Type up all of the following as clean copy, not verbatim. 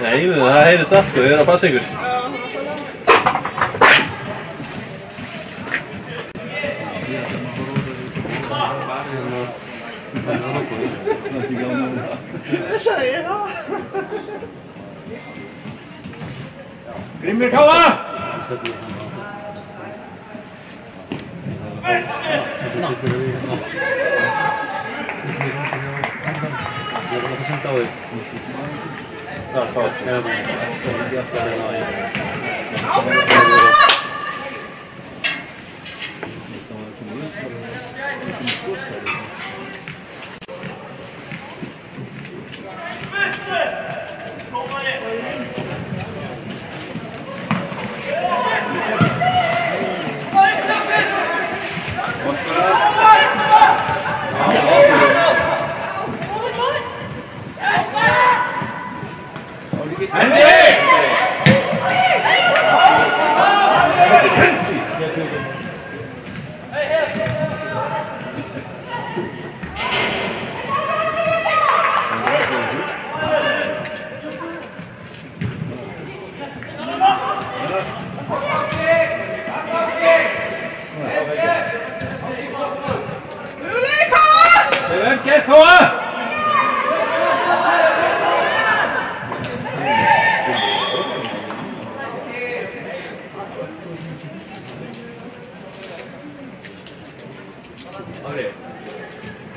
Nei, það heyrist allt sko, þið eru að passa ykkur. Það sagði ég það. Grímur Káa! Ég var að senda á þig. Það var fátt. Það er ekki alltaf að reyna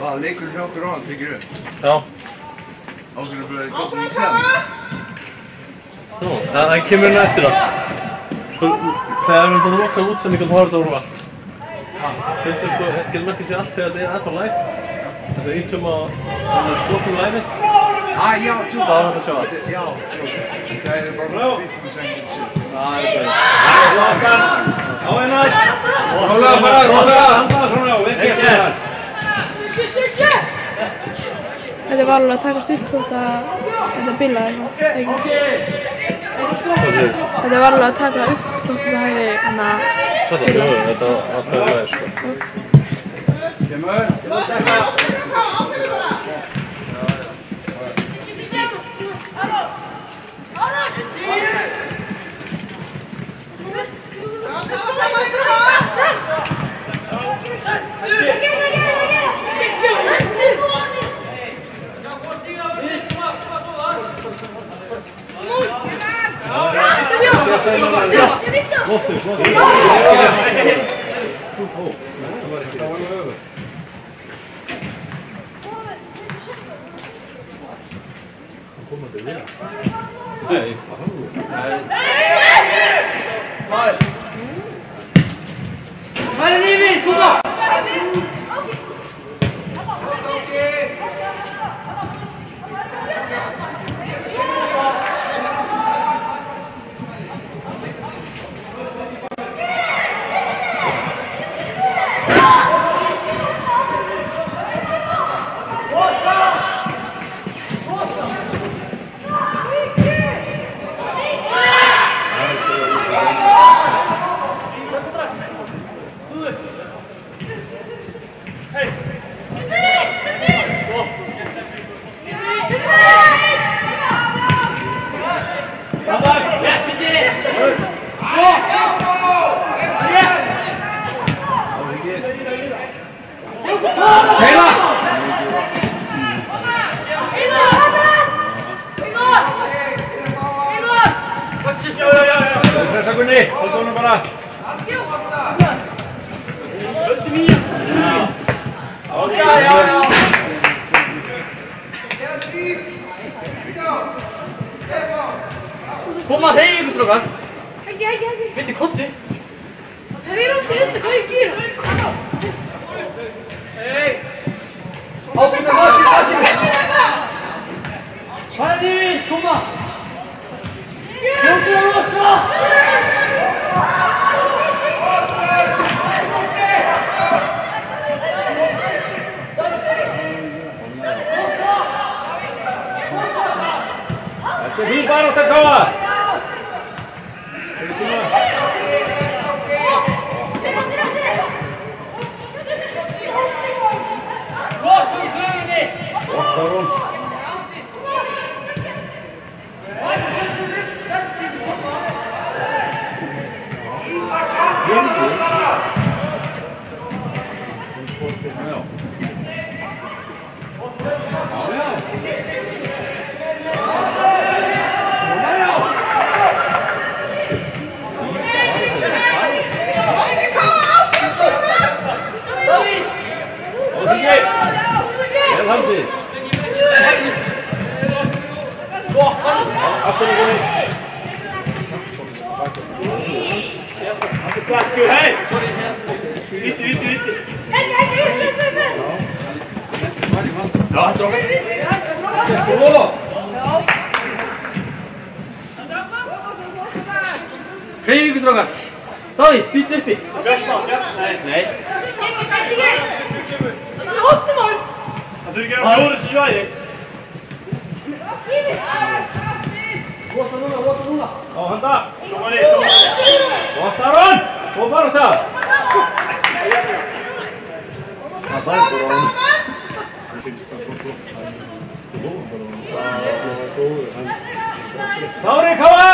Hvað leikur hjá okkur á hann tekir upp? Já. Ákveður að byrja gott í sen? Nú, það kemur hérna eftir það. Sko, þegar við erum búin að loka útsendingun þá horfður það úr allt. Stundur sko, getum ekki séð allt þegar þetta er ennþá live. Þetta er íntum á stoppum live-is. Já, tjók. Það var þetta að sjá allt. Já, tjók. Það er bara svitt sem sengur sér. Það er bara. Á einnætt! Rólega bara, rólega! Handlaða svona og ekki eftir það. Þetta var alveg að takast upp þótt að þetta bilaði eitthvað. Þetta var alveg að taka upp þótt að þetta hefði hana bilað. Þetta var alltaf í lagi sko. Kemur! Pressa Gunni, hold honum bara. Já. Koma, þegi ykkur strókar. Ekki. Vildi kotti. Það er átti undir, hvað ég gera? Hei. Áskilja, hvað er þið? Koma. Jóttu að losa! Þetta er fín barátta, Káa! Losa úr klöðinni! Gott, Þórún! Bakku, hei! Víti. Já, þetta er okkar. Hreyfingu strákar. Daði, býtt uppi. Nei. Það þurfi ekki að fjóra þessu svæði. Vota núna. Já, handa. Vota Aron. Og bara það. Það er bara hann. Hann finnst það góð. Kári, Kára!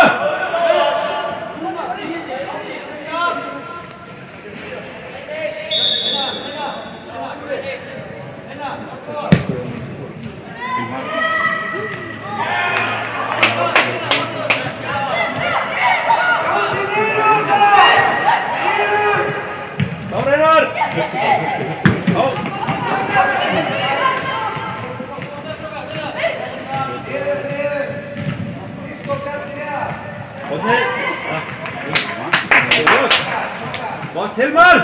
Vart Hilmar!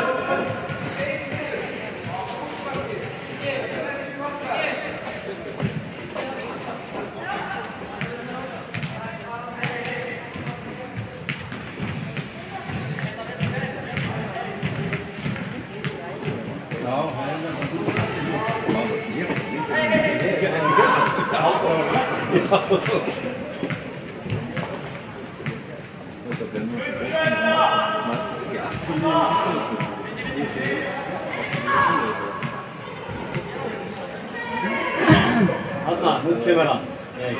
Hanna, nú kemur hann. Hej!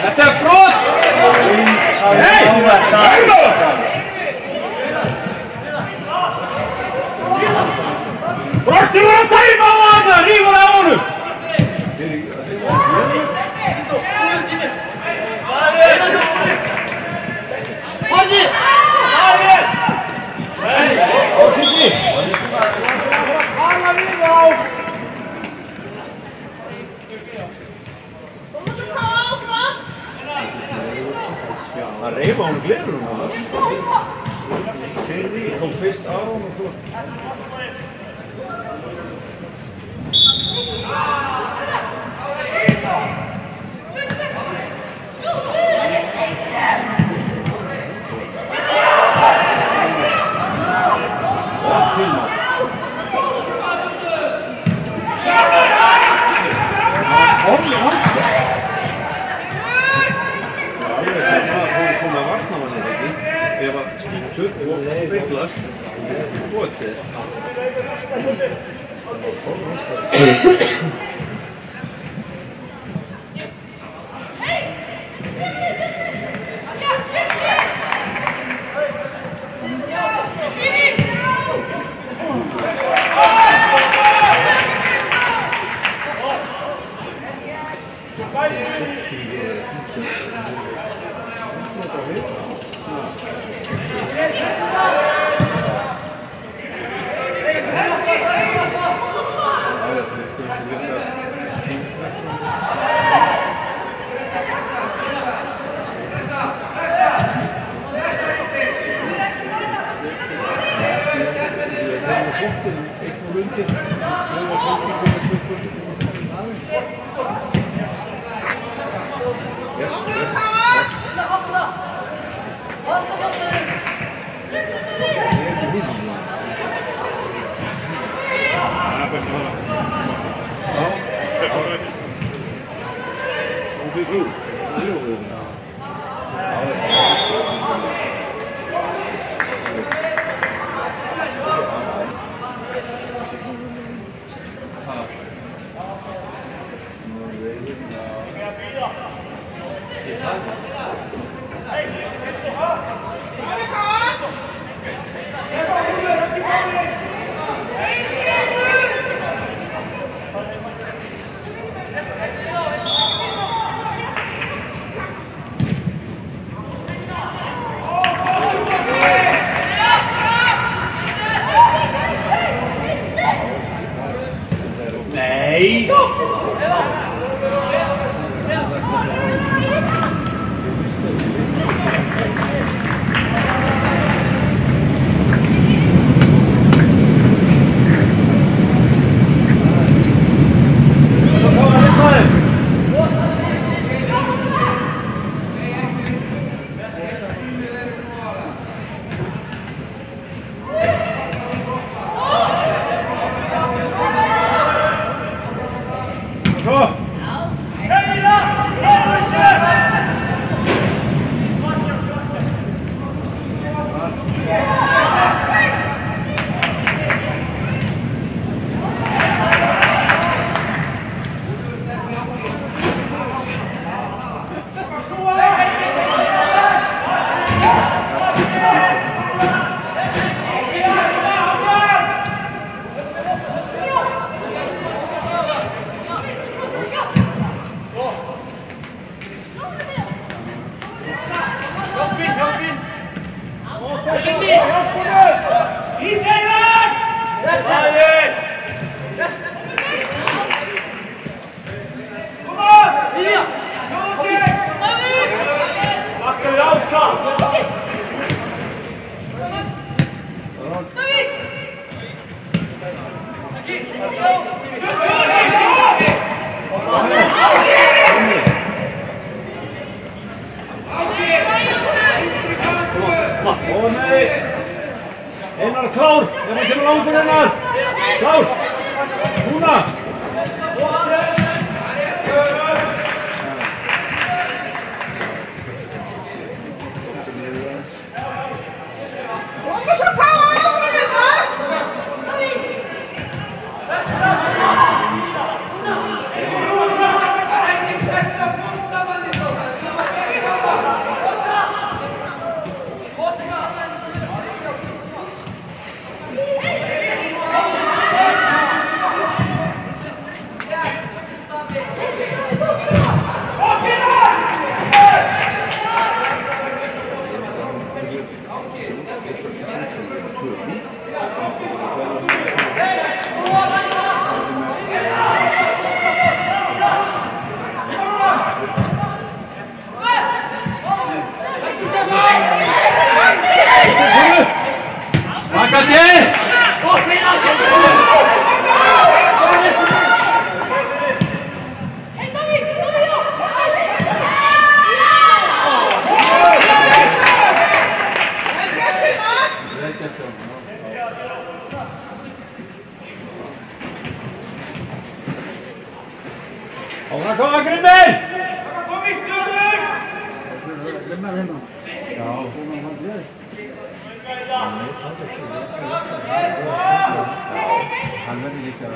Þetta er brot! Brostur að tæma á hana, rífur á honum! Horfið! Það reif á honum glerunum hana. Keyrði, kom fyrst á honum og svo. Einar klár, það kemur langur Einar. Klár. Núna. Hann verður líka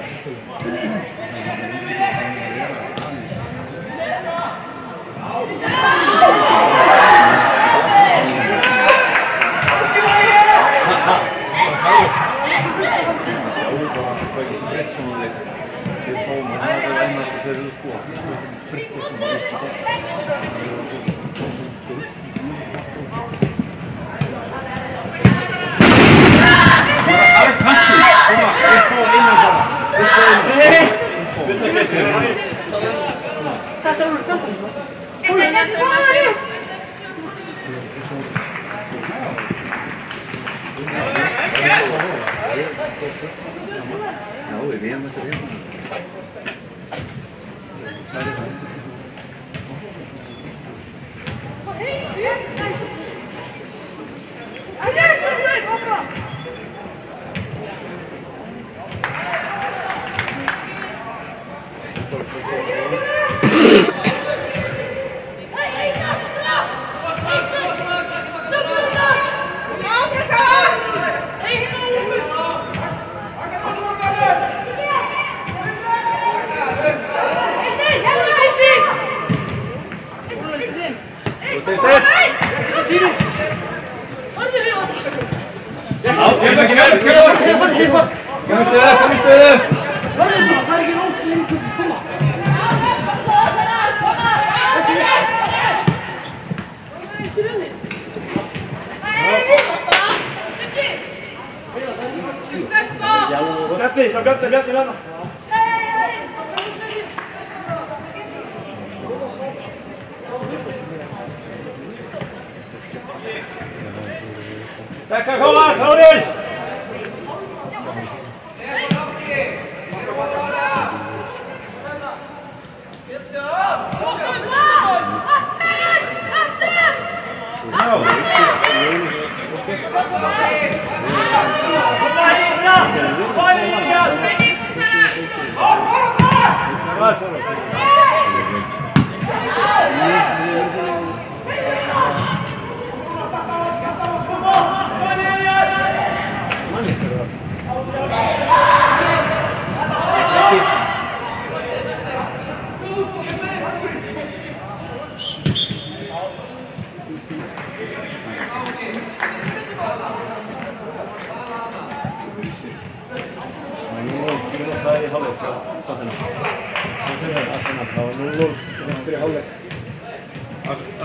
Tekka klárar, klárir!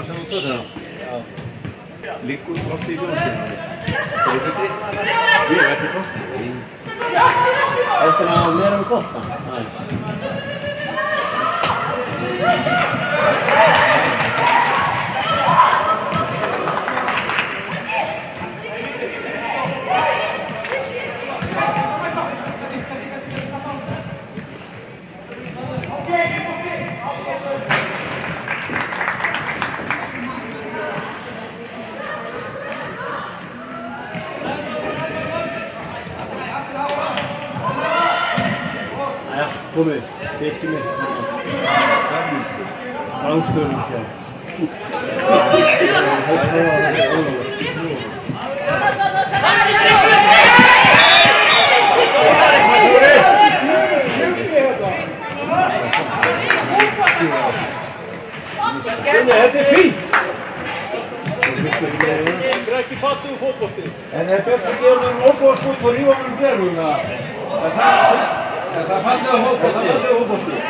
Arsenal Tottenham. Liggur lost í sjónvarpinu. Er þetta þitt? Ég veit ekki hvort. Eftir að vera með boltan. Aðeins. Komið, tekið mig. Ráðstöðum hér. Þetta er fínt. Ég er ekki fattuð fótbolti. En þetta er ekki að gera um óbúðarskút og rífa um gleruna. Það er fallið á fótbolti.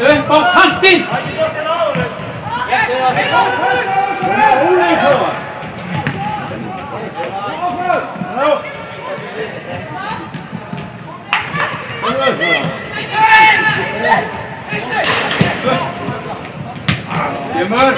Upp á kantinn! Kemur!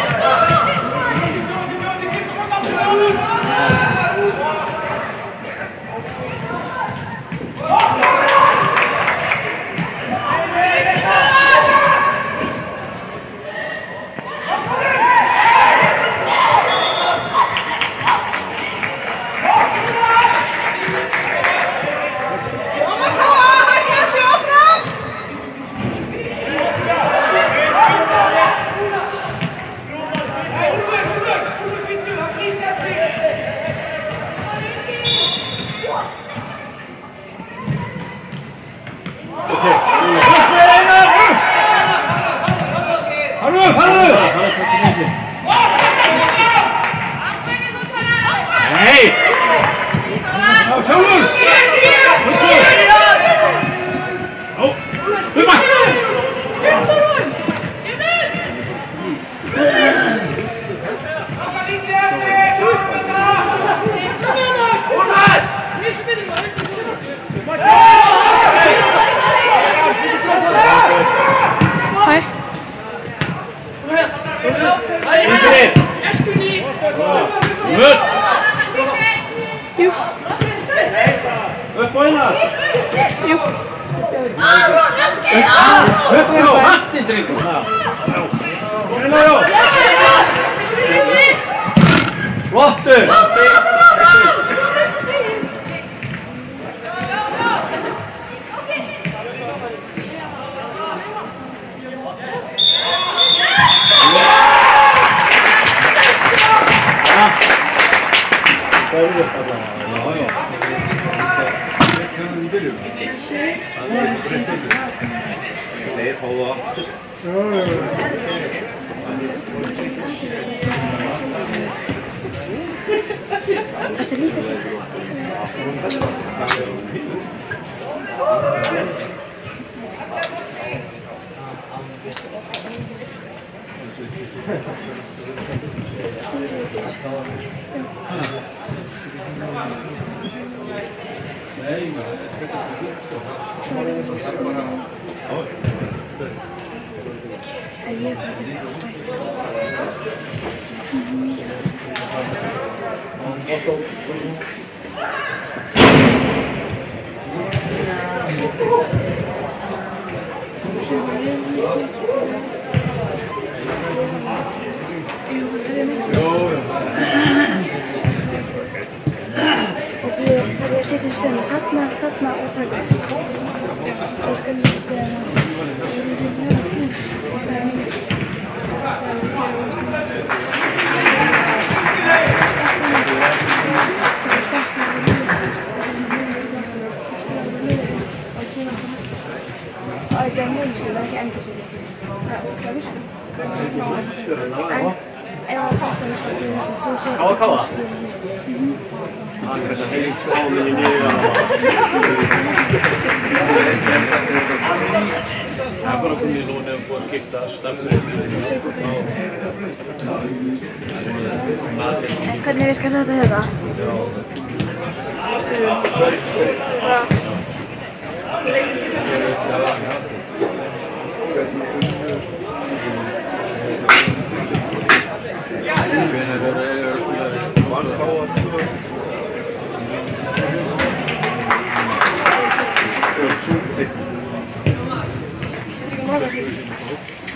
Hvernig virkar þetta hérna?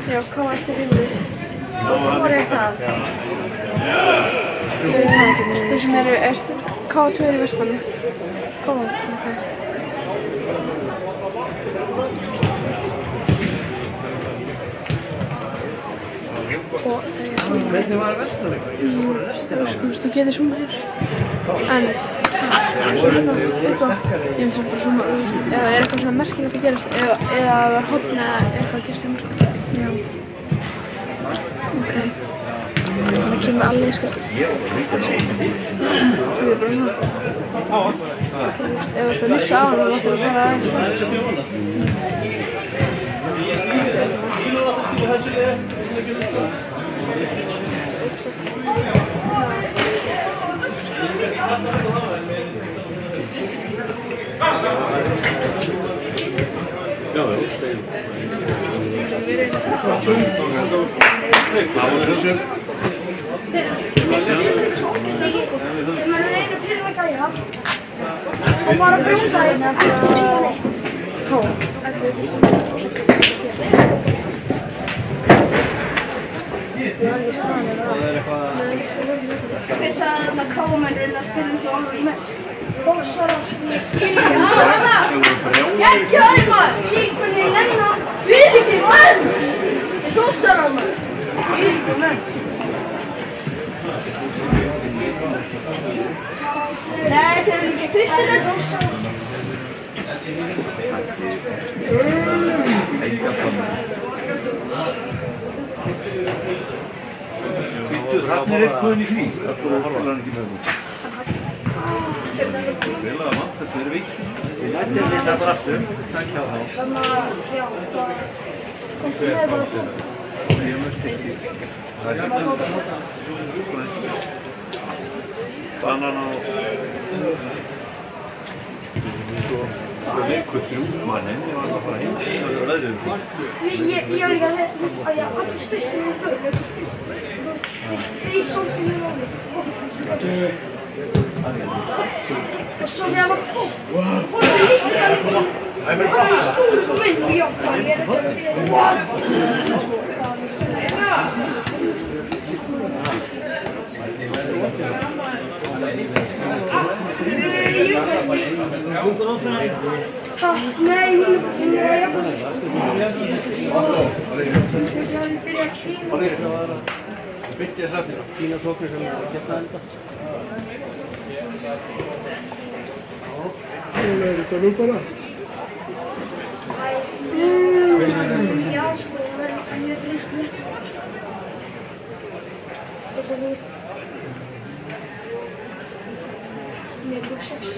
Já, hvað eftir himni? Hvor það? Ég veit það ekki. Þeir sem eru K2 í vestanum. Ok. Og það er svona. Hvernig var vestanum? Þú getur svona hér. En ég finnst bara svona, eða er eitthvað svona merkilegt að gerast, eða það var hotn eða eitthvað að gerast í mörgum. Já. Ok. Það kemur alveg sko. Það er bara svona. Ef þú ert að missa á hann, þá láttu það bara aðeins. Já, já. Það var þessu. Og bara brjóta hérna Ká. Hver sagði þarna káamennurinn að spila eins og alveg menn? Bóksarar, ég skil ekki hana! Ekki aðeins maður! Skil hvernig nenna þvílíkir menn! Bóksarar maður! Þvílíkir menn! Nei, þeir eru ekki fyrstir en bóksarar! Hrafnir komin í frí. Það spila hann ekki með hún. Vel að mann, þetta vikið. Við lættum við það bara aftur. Takk hjá þá. Þannig að, já, það kom til með bara tók. Ég er mjög stikki. Það er hérna. Banan á... Það er eitthvað þrjúmannin. Ég var að fara heim. Það var veðrið. Ég var líka að ég allir styrstu með börn. Því svolítið mjög róli. Og svo þegar maður kom, fór það líka að það var í stúru på minn og ég bara, ég ekki að what? Ha, nei, hún er að jafna sig. Bytti þess aftur. Fína sóknir sem er að geta enda. Hún er þetta nú bara. Já, sko, hún er mjög drifnið. Þess að þú veist. Mjög góð 6.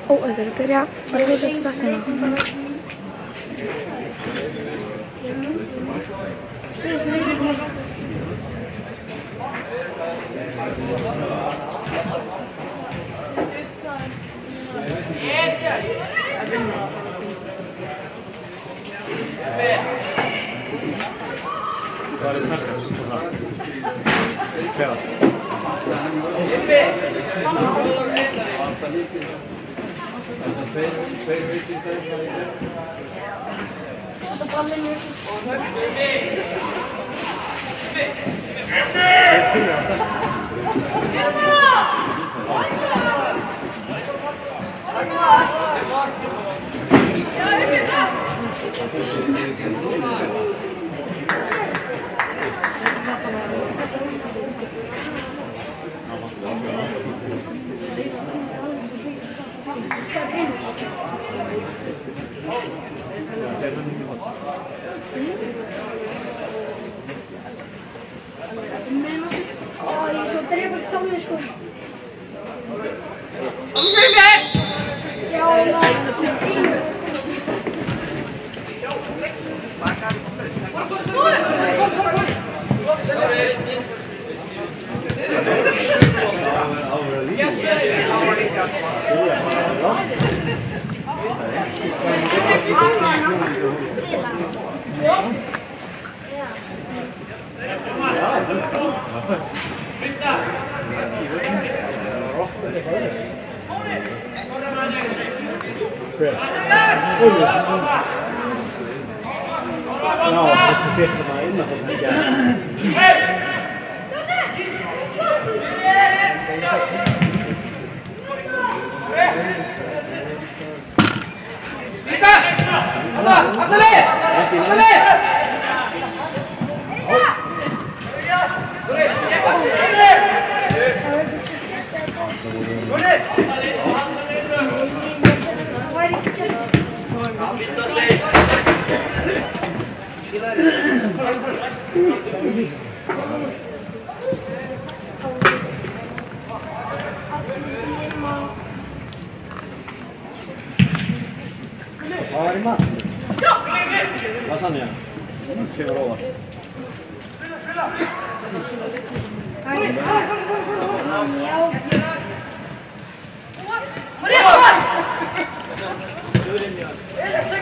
Ó, þetta er að byrja. Bara þú sett startina. Sér fyrir ykkur. Hvað er það? Hvað? Þetta bara minnir ég er svo drefast tónni, sko. Já, þetta fyrir maður inn að þetta ekki að... Hvað var í maður? Hvað sann ég? Það kemur óvart.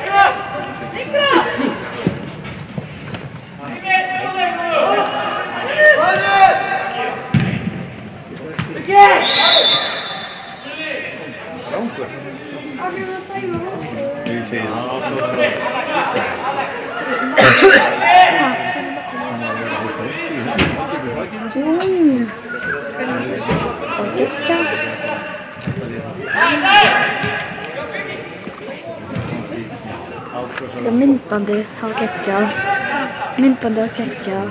Já. Ég segi það. Og myndbandið hafa geggjað. Myndbandið hafa geggjað.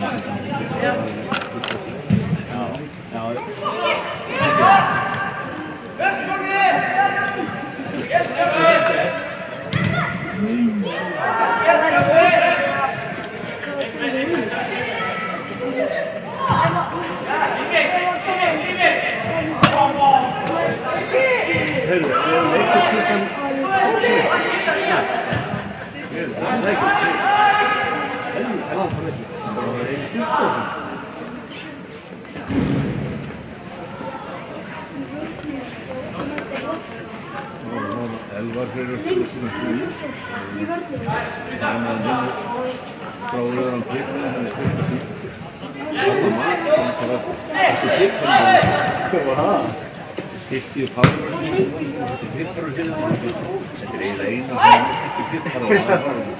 Elvar fyrir snögglega. Hann gráður hann prikkna, hann prikkna því. Hvað var það? Skipti upp hafður. Þetta prikkar og hérna. Þetta eiginlega eina sem ekki prikkar á hafður.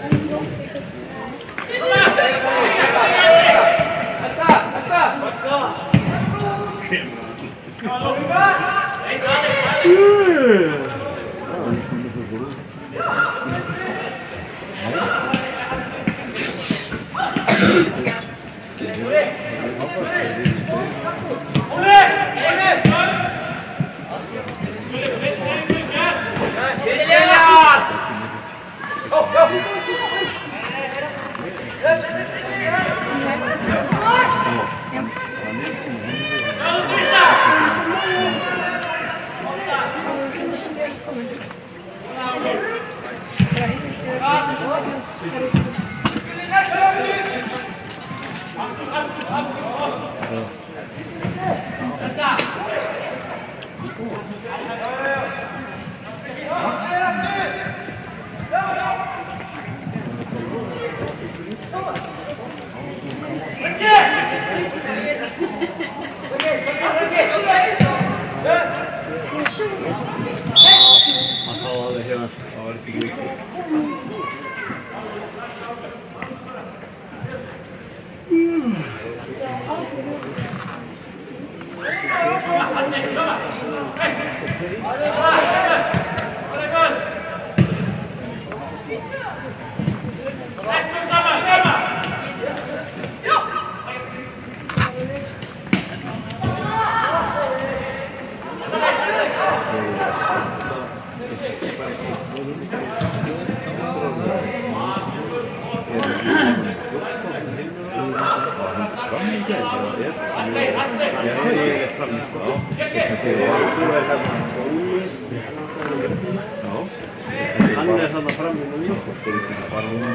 Hann þarna fram í núna. Þeir ekki bara núna.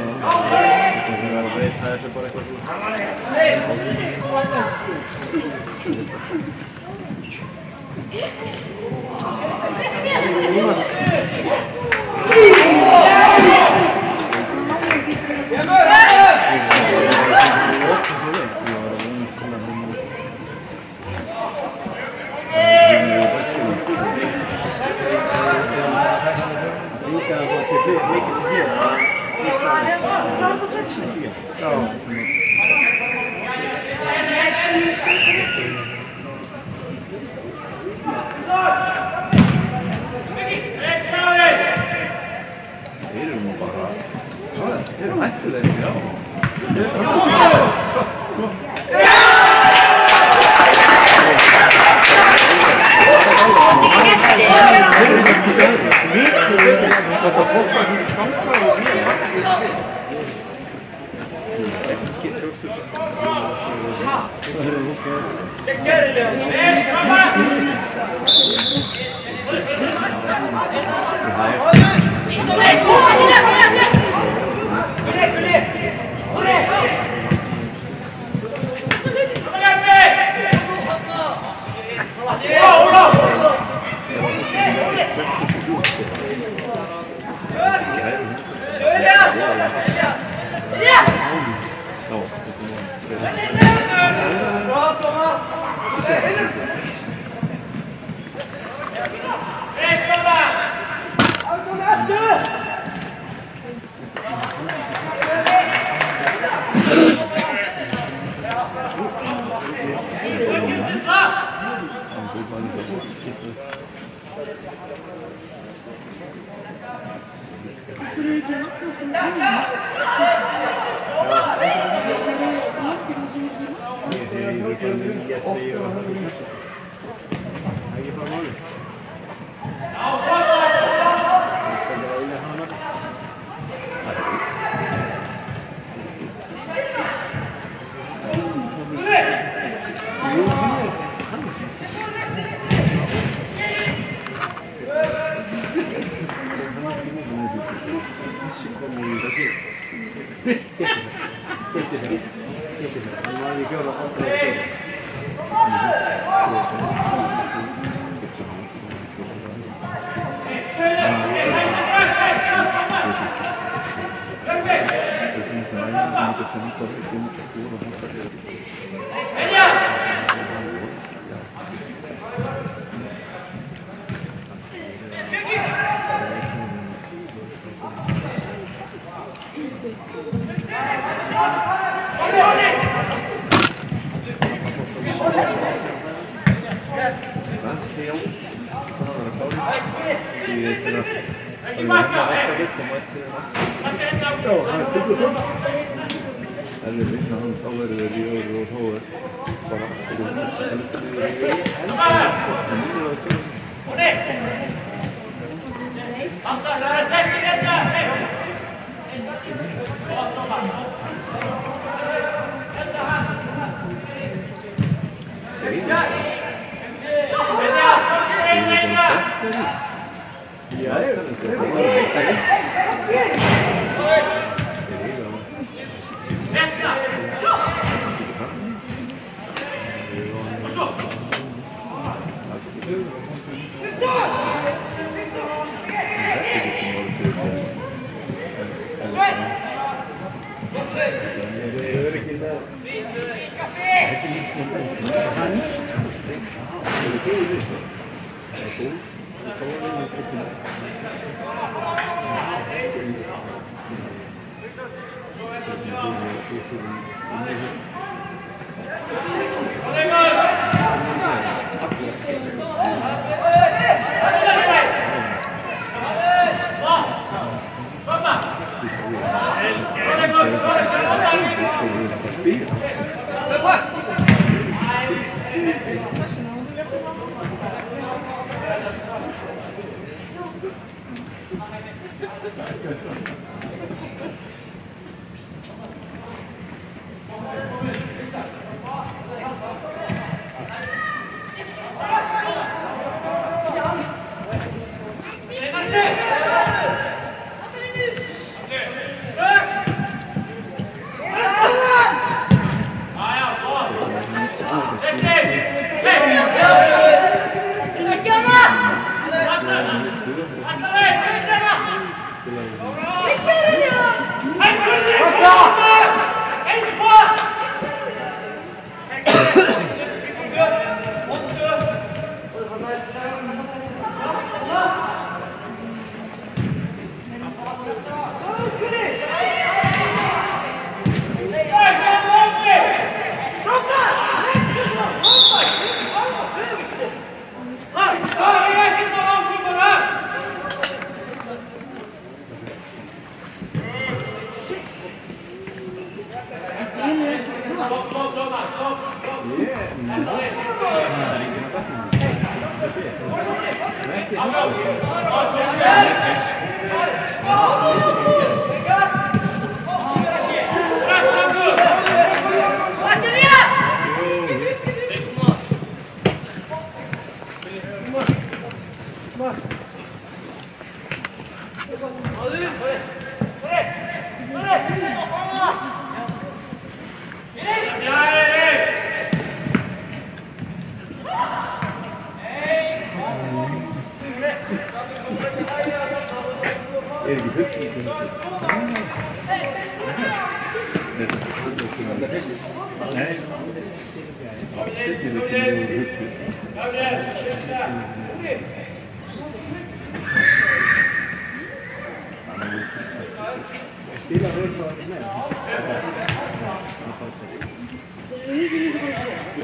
Þeir verða að breyta þessu bara eitthvað svona.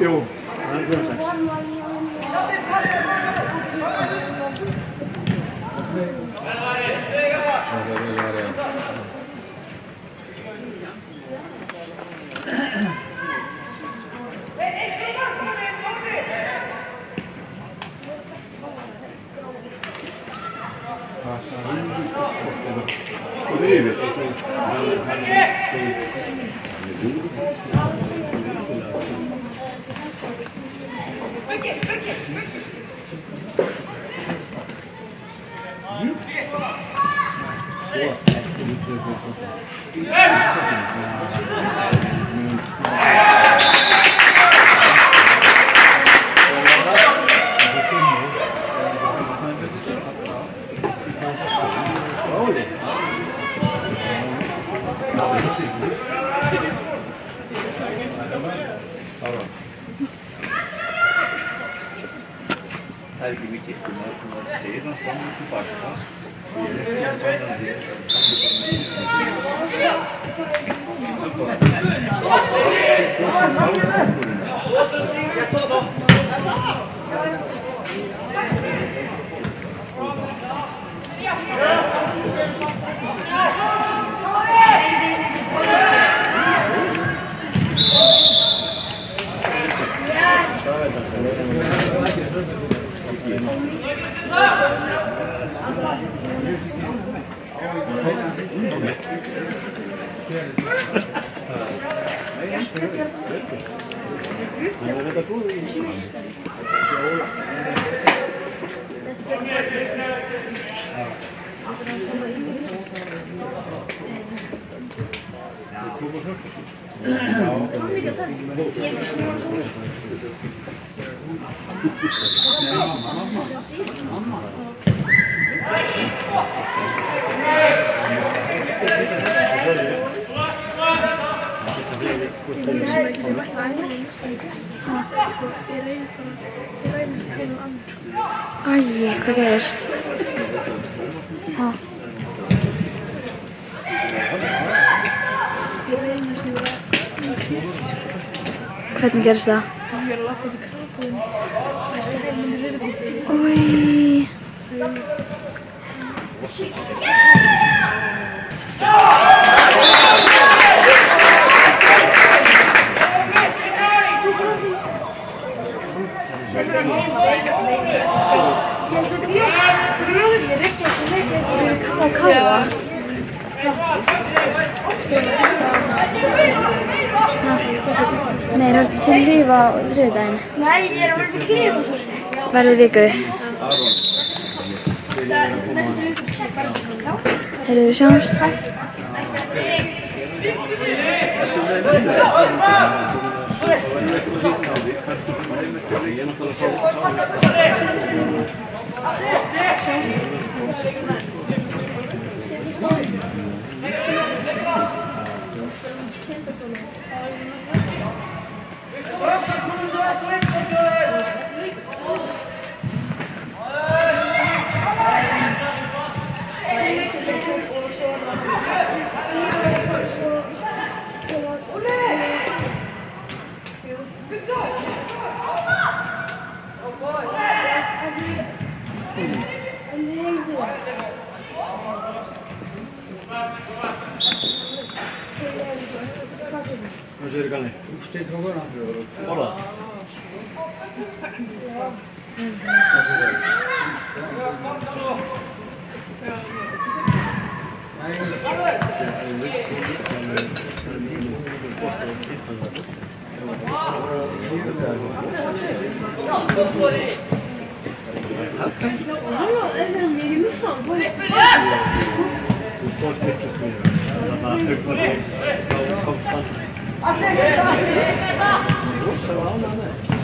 Jo, han är grönsax. One, one, Það ekki mikið, maður deyrir hann fram og tilbaka. Æi, hvað gerðist? Ha? Hvernig gerðist það? Ég er að lappa til krabbaðinn. Næstu heilmyndir hurðir. Úi. Nei, er þetta til líf á þriðjudaginn? Nei, ég er að vera til klíða svolítið. Verður viku? Heyrðu, við sjáumst. Hvað segir Galli? Úrslit frá hvernig? Borða? Þú stóðst miklust mér. Þannig að augnablík þá komst hann. Rosa var ánægð með þér.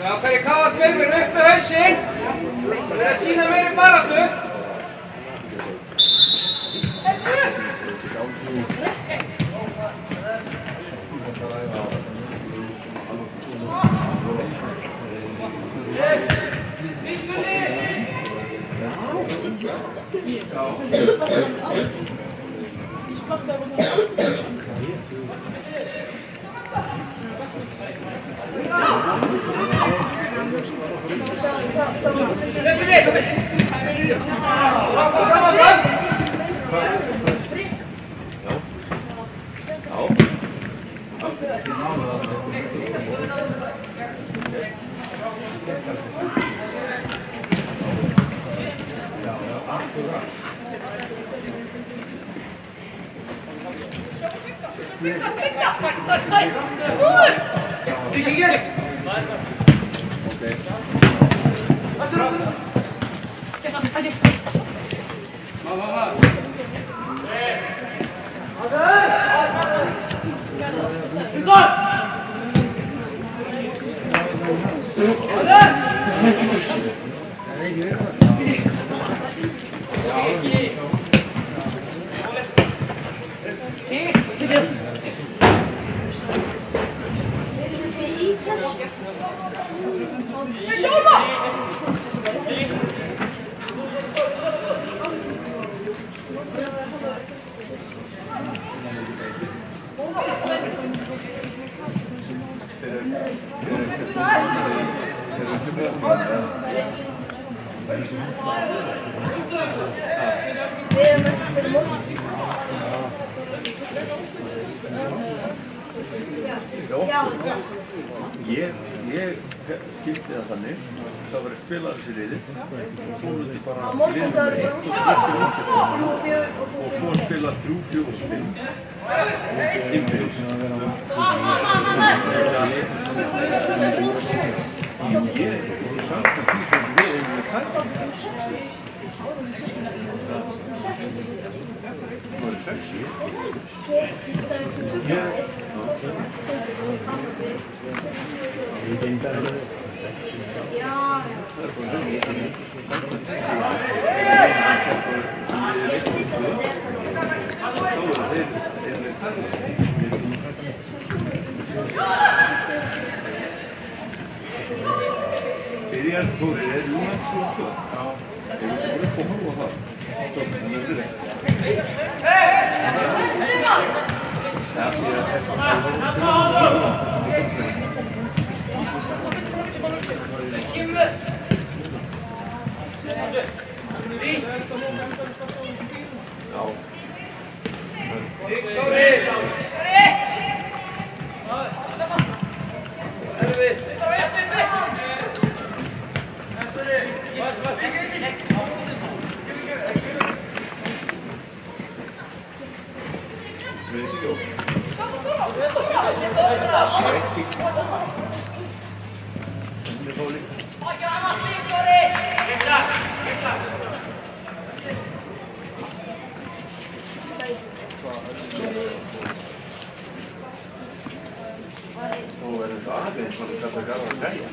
Já, hverju kafa tveimur upp með hausinn. Það að sína meiri baráttu. Ég skildi það þannig, það var að spila þessi riðill, svo myndi bara liðum með 1 og svo spila 3, 4 og 5 innbyrðis. Ég samkvæmt því sem við eigum með kartan. Það var 6. Byrjar Þórir, er Júna 2? Já. Ég vil upp og horfa það. Þannig að það er Nú verður það aðeins svona þetta gaman að gæja.